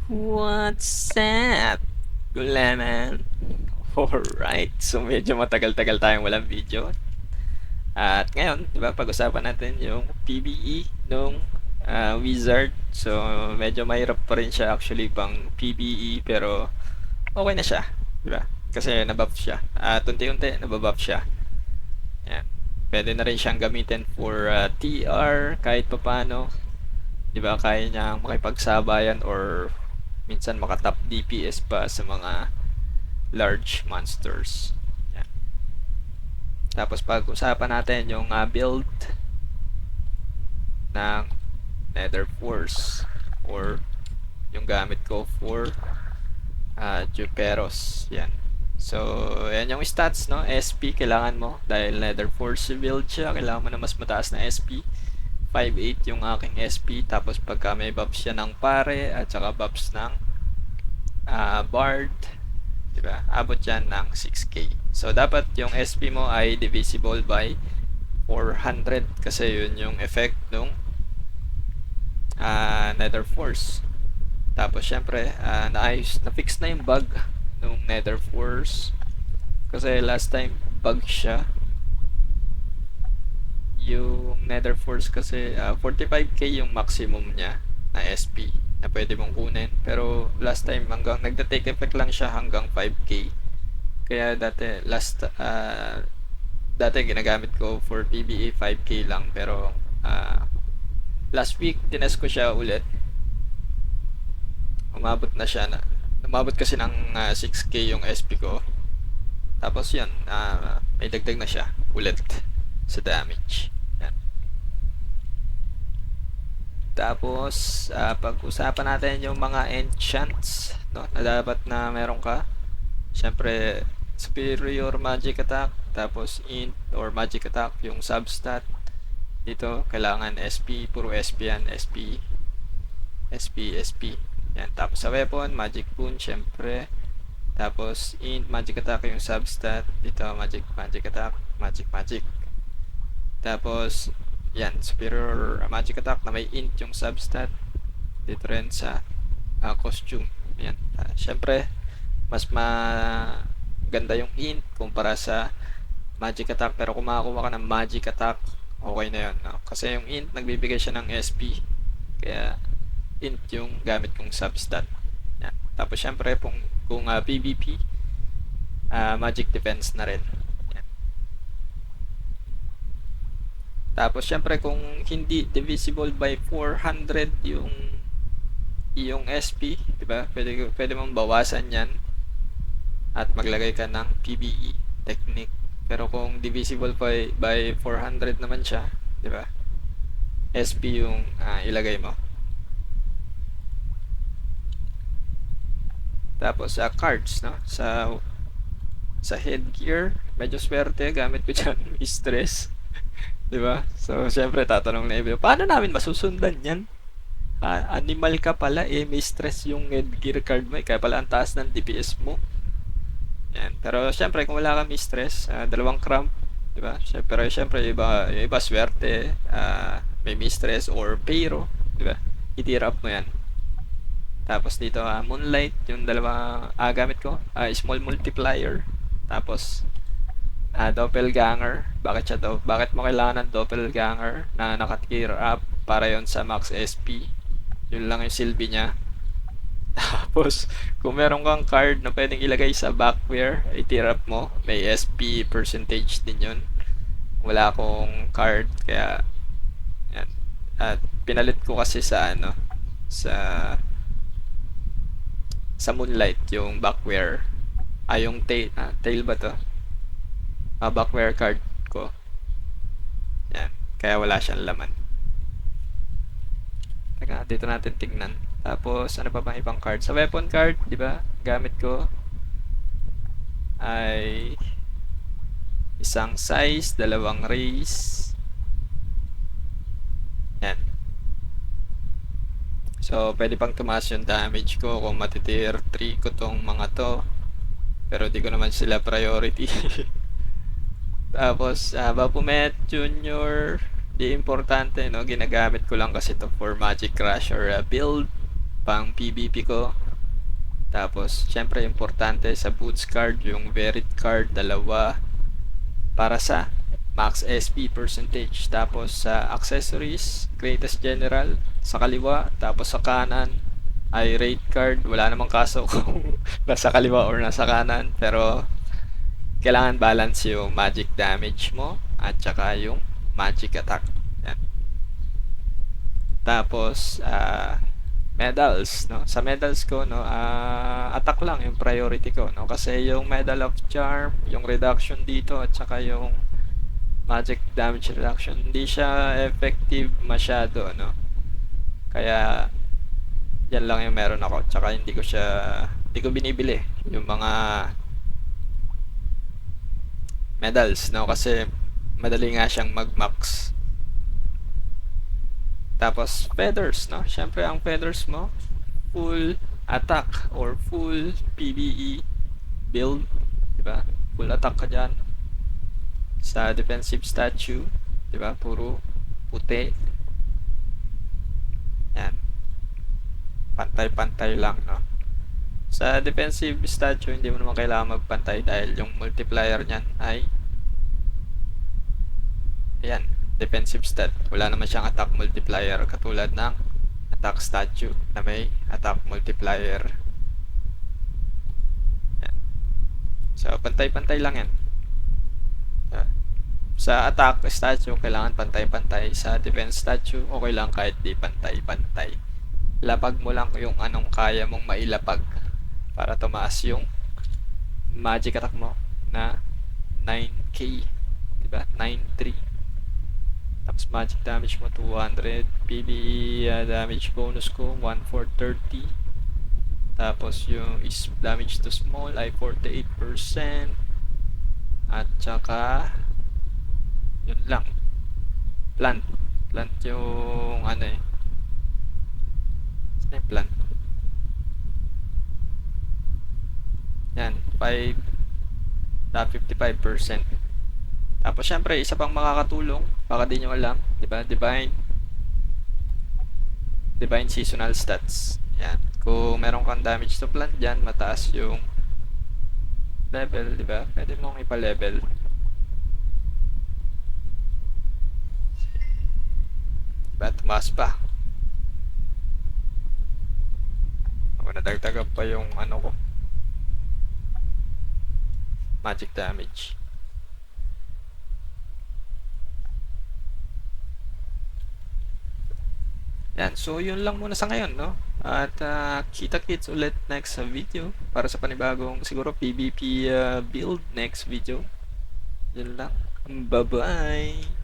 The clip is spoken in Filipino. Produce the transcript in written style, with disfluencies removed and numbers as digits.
What's up? Gulaman. Alright, so medyo matagal-tagal tayong walang video. At ngayon, di ba, pag-usapan natin yung PvE nung Wizard. So, medyo mahirap pa rin siya actually pang PvE, pero okay na siya. Di ba? Kasi nabuff siya. At unti-unti, nababuff siya. Yan. Pwede na rin siyang gamitin for TR kahit papano. Di ba, kaya niyang makipagsabayan or minsan makatap DPS pa sa mga large monsters. Yan. Tapos pag-usapan natin yung build ng Nether Force or yung gamit ko for Juperos. Yan. So, yan yung stats, no? SP kailangan mo dahil Nether Force build siya. Kailangan mo na mas mataas na SP. 5.8 yung aking SP. Tapos pagka may buffs siya ng pare at saka buffs ng Bard, diba? Abot yan ng 6k. So, dapat yung SP mo ay divisible by 400 kasi yun yung effect ng Nether Force. Tapos, syempre, na-fix na yung bug ng Nether Force kasi last time bug siya. Yung Nether Force kasi 45k yung maximum niya na SP na pwede mong kunin. Pero last time hanggang nagda-take effect lang siya hanggang 5k. Kaya dati ginagamit ko for PvE 5k lang, pero last week tinest ko siya ulit. Umabot kasi ng 6k yung SP ko. Tapos yun, may dagdag na siya ulit sa damage. Yan. Tapos, pag-usapan natin yung mga enchants, no, na dapat na meron ka. Siyempre, superior magic attack, tapos int or magic attack, yung substat. Dito, kailangan SP, puro SP yan, SP, SP, SP. Yan. Tapos sa weapon, magic boon, siyempre. Tapos, int, magic attack yung substat. Dito, magic, magic attack, magic, magic. Tapos, yan, superior magic attack na may int yung substat. Dito rin sa costume. Yan. Siyempre, mas maganda yung int kumpara sa magic attack. Pero kung makakuha ka ng magic attack, okay na yun. No? Kasi yung int, nagbibigay siya ng SP. Kaya, int yung gamit kong substat. Yan. Tapos, syempre, kung PvP, magic defense na rin. Tapos syempre kung hindi divisible by 400 yung SP, 'di ba? Pwede mong bawasan 'yan at maglagay ka ng PvE technique. Pero kung divisible by 400 naman siya, 'di ba? SP yung ilagay mo. Tapos sa cards, no? Sa headgear, medyo swerte gamit ko diyan, stress. 'Di ba? So, syempre tatanong na iba, paano namin masusundan 'yan? Animal ka pala may stress yung headgear card mo, kaya pala ang taas ng DPS mo. Yan. Pero syempre kung wala kang stress, dalawang cramp, 'di ba? Syempre yung iba swerte, may mistress or pyro, 'di ba? I-tear up mo 'yan. Tapos dito moonlight, yung dalawa gamit ko, small multiplier. Tapos doppelganger. Bakit mo kailangan ng doppelganger na naka-tear up? Para yon sa max SP. Yun lang yung silbi niya. Tapos, kung meron kang card na pwedeng ilagay sa backwear, i-tear up mo. May SP percentage din yun. Wala akong card, kaya yan. At pinalit ko kasi sa sa moonlight yung backwear. Yung tail ba to? Backwear card ko. Yan. Kaya wala siyang laman. Teka, dito natin tignan. Tapos, ano pa bang ibang card? Sa weapon card, di ba? Gamit ko ay isang size, dalawang race. Yan. So, pwede pang tumaas yung damage ko kung matitier 3 ko tong mga to. Pero di ko naman sila priority. Tapos, Baphomet Junior, di importante, no? Ginagamit ko lang kasi to for Magic Crush or build. pang PvP ko. Tapos, syempre, importante sa boots card, yung Verit card, dalawa, para sa max SP percentage. Tapos, sa accessories, Greatest General, sa kaliwa. Tapos, sa kanan, ay rate card. Wala namang kaso kung nasa kaliwa or nasa kanan. Pero, kailangan balance yung magic damage mo at saka yung magic attack. Yan. Tapos, medals, no? Sa medals ko, no, attack lang yung priority ko, no? Kasi yung Medal of Charm, yung reduction dito at saka yung magic damage reduction, hindi siya effective masyado, no? Kaya yan lang yung meron ako. Tsaka hindi ko binibili yung mga medals, no? Kasi madali nga siyang mag-max. Tapos feathers, no? Syempre ang feathers mo, full attack or full PvE build, di ba? Full attack ka dyan. Sa defensive statue, di ba? Puro puti. Yan. Pantay-pantay lang, no? Sa defensive statue, hindi mo naman kailangan magpantay dahil yung multiplier niyan ay ayan, defensive stat. Wala naman siyang attack multiplier katulad ng attack statue na may attack multiplier. Yan. So, pantay-pantay lang yan. Sa attack statue, kailangan pantay-pantay. Sa defense statue, okay lang kahit di pantay-pantay. Lapag mo lang yung anong kaya mong mailapag para tumaas yung magic attack mo na 9k. Diba? 9-3. Tapos magic damage mo 200. PvE damage bonus ko 1/430. Tapos yung is damage to small ay 48%. At saka yun lang. Plant yung ano eh. Saan yung plant? Yan, 5.55%. Tapos syempre, isa pang makakatulong, baka di nyo alam, di ba? Divine seasonal stats. Yan. Kung meron kang damage to plant dyan, mataas yung level, di ba? Pwede mong ipa-level. Diba? Tumaas pa. Ako nadagdagan pa yung ano ko. Magic damage. Yan, so yun lang muna sa ngayon, no? At kita-kits ulit next video para sa panibagong siguro PvP build next video. Yun lang. Bye-bye!